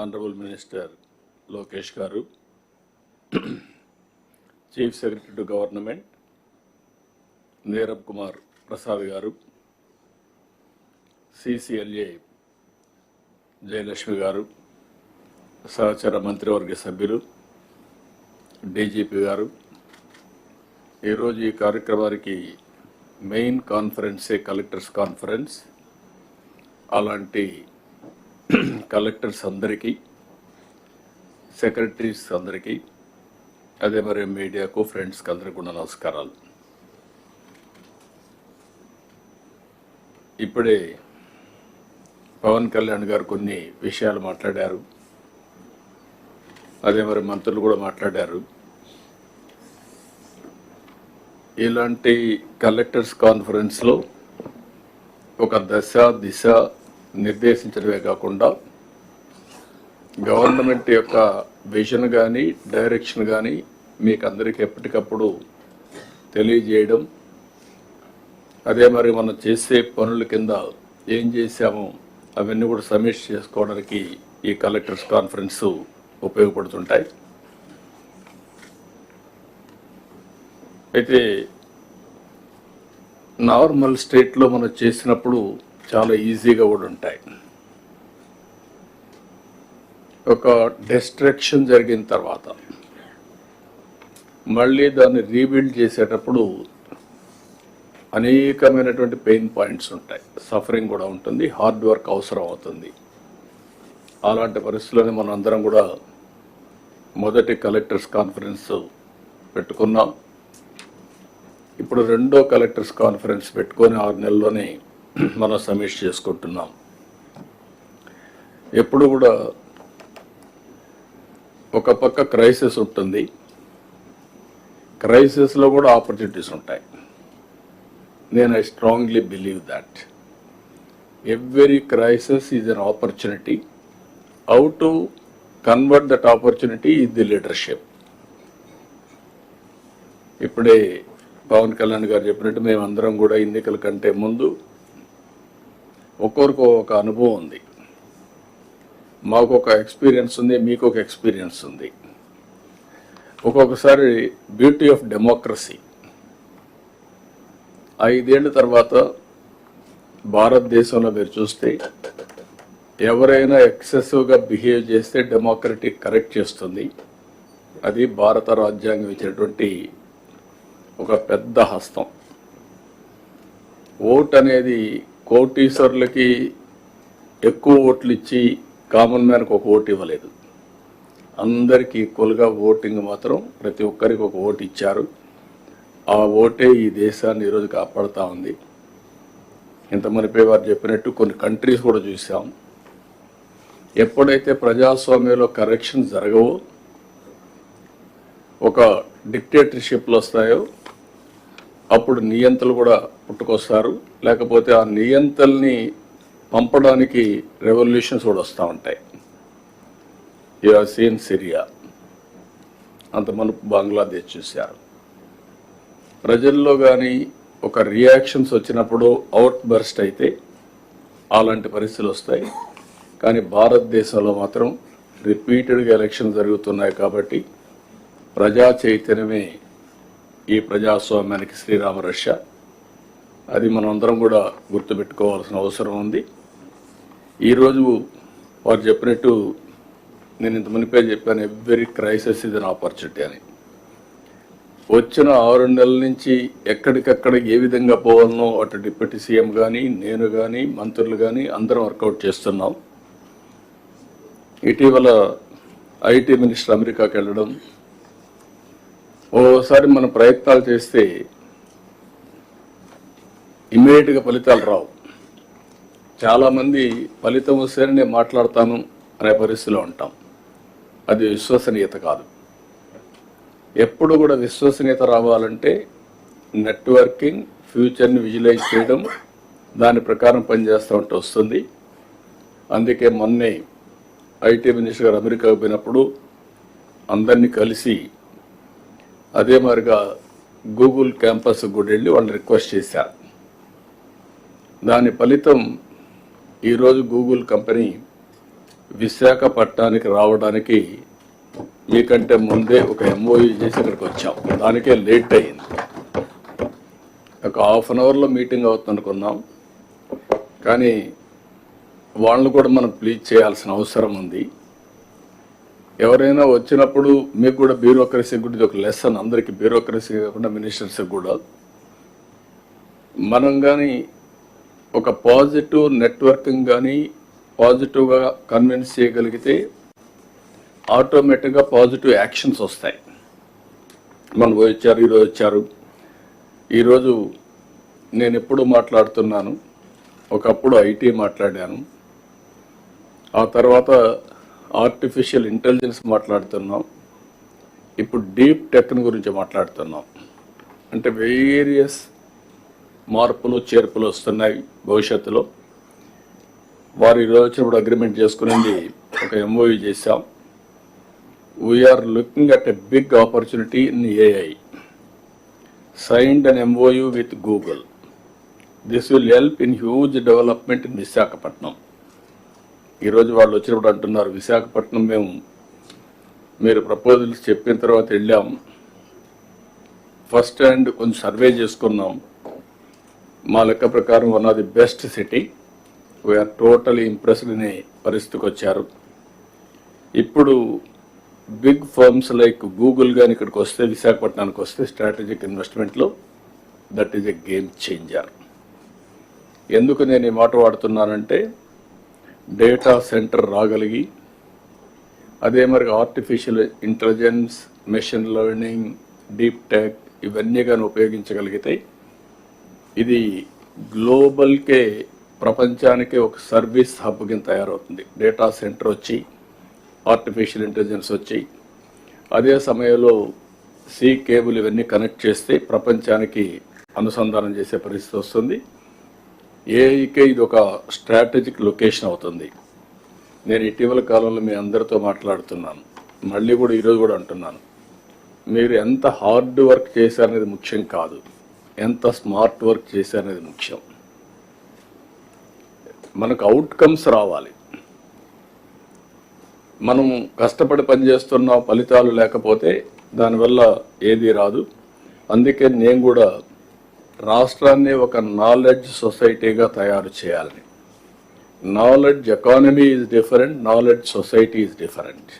Honourable minister Lokesh గారు, chief secretary to government Neerabh Kumar Prasad గారు, CCLA Jayalakshmi గారు, సహచర మంత్రివర్గ సభ్యులు, డీజీపీ గారు, ఈరోజు ఈ కార్యక్రమానికి మెయిన్ కాన్ఫరెన్సే కలెక్టర్స్ కాన్ఫరెన్స్. అలాంటి కలెక్టర్స్ అందరికీ, సెక్రటరీస్ అందరికీ, అదే మరి మీడియాకు, ఫ్రెండ్స్కి అందరికీ కూడా నమస్కారాలు. ఇప్పుడే పవన్ కళ్యాణ్ గారు కొన్ని విషయాలు మాట్లాడారు, అదే మరి మంత్రులు కూడా మాట్లాడారు. ఇలాంటి కలెక్టర్స్ కాన్ఫరెన్స్లో ఒక దశ దిశ నిర్దేశించడమే కాకుండా గవర్నమెంట్ యొక్క విజన్ కానీ డైరెక్షన్ కానీ మీకు అందరికీ ఎప్పటికప్పుడు తెలియజేయడం, అదే మరి మనం చేసే పనుల కింద ఏం చేశామో అవన్నీ కూడా సమీక్ష చేసుకోవడానికి ఈ కలెక్టర్స్ కాన్ఫరెన్స్ ఉపయోగపడుతుంటాయి. అయితే నార్మల్ స్టేట్లో మనం చేసినప్పుడు చాలా ఈజీగా కూడా ఉంటాయి. ఒక డిస్ట్రక్షన్ జరిగిన తర్వాత మళ్ళీ దాన్ని రీబిల్డ్ చేసేటప్పుడు అనేకమైనటువంటి పెయిన్ పాయింట్స్ ఉంటాయి, సఫరింగ్ కూడా ఉంటుంది, హార్డ్ వర్క్ అవసరం అవుతుంది. అలాంటి పరిస్థితుల్లోనే మనం అందరం కూడా మొదటి కలెక్టర్స్ కాన్ఫరెన్స్ పెట్టుకున్నాం. ఇప్పుడు రెండో కలెక్టర్స్ కాన్ఫరెన్స్ పెట్టుకొని 6 నెలల్లోనే మనం సమీక్ష చేసుకుంటున్నాం. ఎప్పుడు కూడా ఒక పక్క క్రైసిస్ ఉంటుంది, క్రైసిస్లో కూడా ఆపర్చునిటీస్ ఉంటాయి. నేను I strongly believe that every crisis is an opportunity. How to convert that opportunity is the leadership. ఇప్పుడే పవన్ కళ్యాణ్ గారు చెప్పినట్టు మేమందరం కూడా ఎన్నికల కంటే ముందు ఒక్కొక్కరికి ఒక అనుభవం ఉంది. మాకు ఒక ఎక్స్పీరియన్స్ ఉంది, మీకు ఒక ఎక్స్పీరియన్స్ ఉంది. ఒక్కొక్కసారి బ్యూటీ ఆఫ్ డెమోక్రసీ, 5 ఏళ్ళ తర్వాత భారతదేశంలో మీరు చూస్తే ఎవరైనా ఎక్సెసివ్గా బిహేవ్ చేస్తే డెమోక్రటిక్ కరెక్ట్ చేస్తుంది. అది భారత రాజ్యాంగం ఇచ్చినటువంటి ఒక పెద్ద హస్తం. ఓట్ అనేది కోటీశ్వరులకి ఎక్కువ ఓట్లు ఇచ్చి కామన్ మ్యాన్కి ఒక ఓటు ఇవ్వలేదు. అందరికీ ఈక్వల్గా ఓటింగ్ మాత్రం ప్రతి ఒక్కరికి ఒక ఓటు ఇచ్చారు. ఆ ఓటే ఈ దేశాన్ని ఈరోజు కాపాడుతూ ఉంది. ఇంతమంది వారు చెప్పినట్టు కొన్ని కంట్రీస్ కూడా చూసాం. ఎప్పుడైతే ప్రజాస్వామ్యంలో కరెక్షన్ జరగవో, ఒక డిక్టేటర్షిప్లు వస్తాయో, అప్పుడు నియంతలు కూడా పుట్టుకొస్తారు. లేకపోతే ఆ నియంతల్ని పంపడానికి రెవల్యూషన్స్ కూడా వస్తూ ఉంటాయి. యు హావ్ సీన్ సిరియా, అంత మనకు బంగ్లాదేశ్ చూశారు. ప్రజల్లో కానీ ఒక రియాక్షన్స్ వచ్చినప్పుడు అవుట్ బర్స్ట్ అయితే అలాంటి పరిస్థితులు వస్తాయి. కానీ భారతదేశంలో మాత్రం రిపీటెడ్గా ఎలక్షన్ జరుగుతున్నాయి. కాబట్టి ప్రజా చైతన్యమే ఈ ప్రజాస్వామ్యానికి శ్రీరామ రక్ష. అది మనం అందరం కూడా గుర్తుపెట్టుకోవాల్సిన అవసరం ఉంది. ఈరోజు వారు చెప్పినట్టు నేను ఇంత మునిపే చెప్పాను, ఎవ్రీ క్రైసిస్ ఇది అన్ ఆపర్చునిటీ అని. వచ్చిన 6 నెలల నుంచి ఎక్కడికక్కడ ఏ విధంగా పోవాలనో అటు డిప్యూటీ సీఎం కానీ, నేను కానీ, మంత్రులు కానీ అందరం వర్కౌట్ చేస్తున్నాం. ఇటీవల ఐటీ మినిస్టర్ అమెరికాకి వెళ్ళడం, ఓసారి మనం ప్రయత్నాలు చేస్తే ఇమ్మీడియట్గా ఫలితాలు రావు. చాలామంది ఫలితం వస్తేనే నేను మాట్లాడతాను అనే పరిస్థితిలో ఉంటాం. అది విశ్వసనీయత కాదు. ఎప్పుడు కూడా విశ్వసనీయత రావాలంటే నెట్వర్కింగ్, ఫ్యూచర్ని విజువలైజ్ చేయడం, దాని ప్రకారం పనిచేస్తూ ఉంటే వస్తుంది. అందుకే మొన్నే ఐటీ మినిస్టర్ గారు అమెరికాకు పోయినప్పుడు అందరినీ కలిసి అదే మరిగా గూగుల్ క్యాంపస్ కూడా వెళ్ళి వాళ్ళు రిక్వెస్ట్ చేశారు. దాని ఫలితం ఈరోజు గూగుల్ కంపెనీ విశాఖపట్నానికి రావడానికి మీకంటే ముందే ఒక ఎంఓయూ చేసి ఇక్కడికి వచ్చాం. దానికే లేట్ అయ్యింది. ఒక హాఫ్ అన్ అవర్లో మీటింగ్ అవుతుంది అనుకున్నాం, కానీ వాళ్ళని కూడా మనం ప్లీజ్ చేయాల్సిన అవసరం ఉంది. ఎవరైనా వచ్చినప్పుడు మీకు కూడా బ్యూరోక్రసీ కూడా ఇది ఒక లెసన్, అందరికీ బ్యూరోక్రసీ కాకుండా మినిస్టర్స్కి కూడా. మనం కానీ ఒక పాజిటివ్ నెట్వర్కింగ్ కానీ పాజిటివ్గా కన్విన్స్ చేయగలిగితే ఆటోమేటిక్గా పాజిటివ్ యాక్షన్స్ వస్తాయి. మనం వచ్చారు, ఈరోజు వచ్చారు. ఈరోజు నేను ఎప్పుడు మాట్లాడుతున్నాను, ఒకప్పుడు ఐటీ మాట్లాడాను, ఆ తర్వాత ఆర్టిఫిషియల్ ఇంటెలిజెన్స్ మాట్లాడుతున్నాం, ఇప్పుడు డీప్ టెక్ గురించి మాట్లాడుతున్నాం. అంటే వేరియస్ మార్పులు చేర్పులు వస్తున్నాయి భవిష్యత్తులో. వారు ఈరోజు వచ్చినప్పుడు అగ్రిమెంట్ చేసుకుని ఒక ఎంఓయూ చేశాం. We are looking at a big opportunity in AI. Signed an MOU with Google. This will help in huge development in Visakhapatnam. ఈరోజు వాళ్ళు వచ్చినప్పుడు అంటున్నారు, విశాఖపట్నం మీరు ప్రపోజల్స్ చెప్పిన తర్వాత వెళ్ళాం, ఫస్ట్ హ్యాండ్ కొంచెం సర్వే చేసుకున్నాం. మా లెక్క ప్రకారం one of the best city, we are totally impressed అనే పరిస్థితికి వచ్చారు. ఇప్పుడు బిగ్ ఫర్మ్స్ లైక్ గూగుల్ కానీ ఇక్కడికి వస్తే, విశాఖపట్నానికి వస్తే స్ట్రాటజిక్ ఇన్వెస్ట్మెంట్లో that is a game changer. ఎందుకు నేను ఈ మాట వాడుతున్నానంటే, డేటా సెంటర్ రాగలిగి, అదే మరి artificial intelligence, machine learning, deep tech ఇవన్నీ కానీ ఉపయోగించగలిగితే ఇది గ్లోబల్కే, ప్రపంచానికే ఒక సర్వీస్ హబ్ కింద తయారవుతుంది. డేటా సెంటర్ వచ్చి, ఆర్టిఫిషియల్ ఇంటెలిజెన్స్ వచ్చి, అదే సమయంలో సీ కేబుల్ ఇవన్నీ కనెక్ట్ చేస్తే ప్రపంచానికి అనుసంధానం చేసే పరిస్థితి వస్తుంది. ఏఐకే ఇది ఒక స్ట్రాటజిక్ లొకేషన్ అవుతుంది. నేను ఇటీవల కాలంలో మీ అందరితో మాట్లాడుతున్నాను, మళ్ళీ కూడా ఈరోజు కూడా అంటున్నాను, మీరు ఎంత హార్డ్ వర్క్ చేశారనేది ముఖ్యం కాదు, ఎంత స్మార్ట్ వర్క్ చేశారనేది ముఖ్యం. మనకు అవుట్కమ్స్ రావాలి. మనం కష్టపడి పనిచేస్తున్న ఫలితాలు లేకపోతే దానివల్ల ఏది రాదు. అందుకే నేను కూడా రాష్ట్రాన్ని ఒక నాలెడ్జ్ సొసైటీగా తయారు చేయాలని. Knowledge economy is different, knowledge society is different.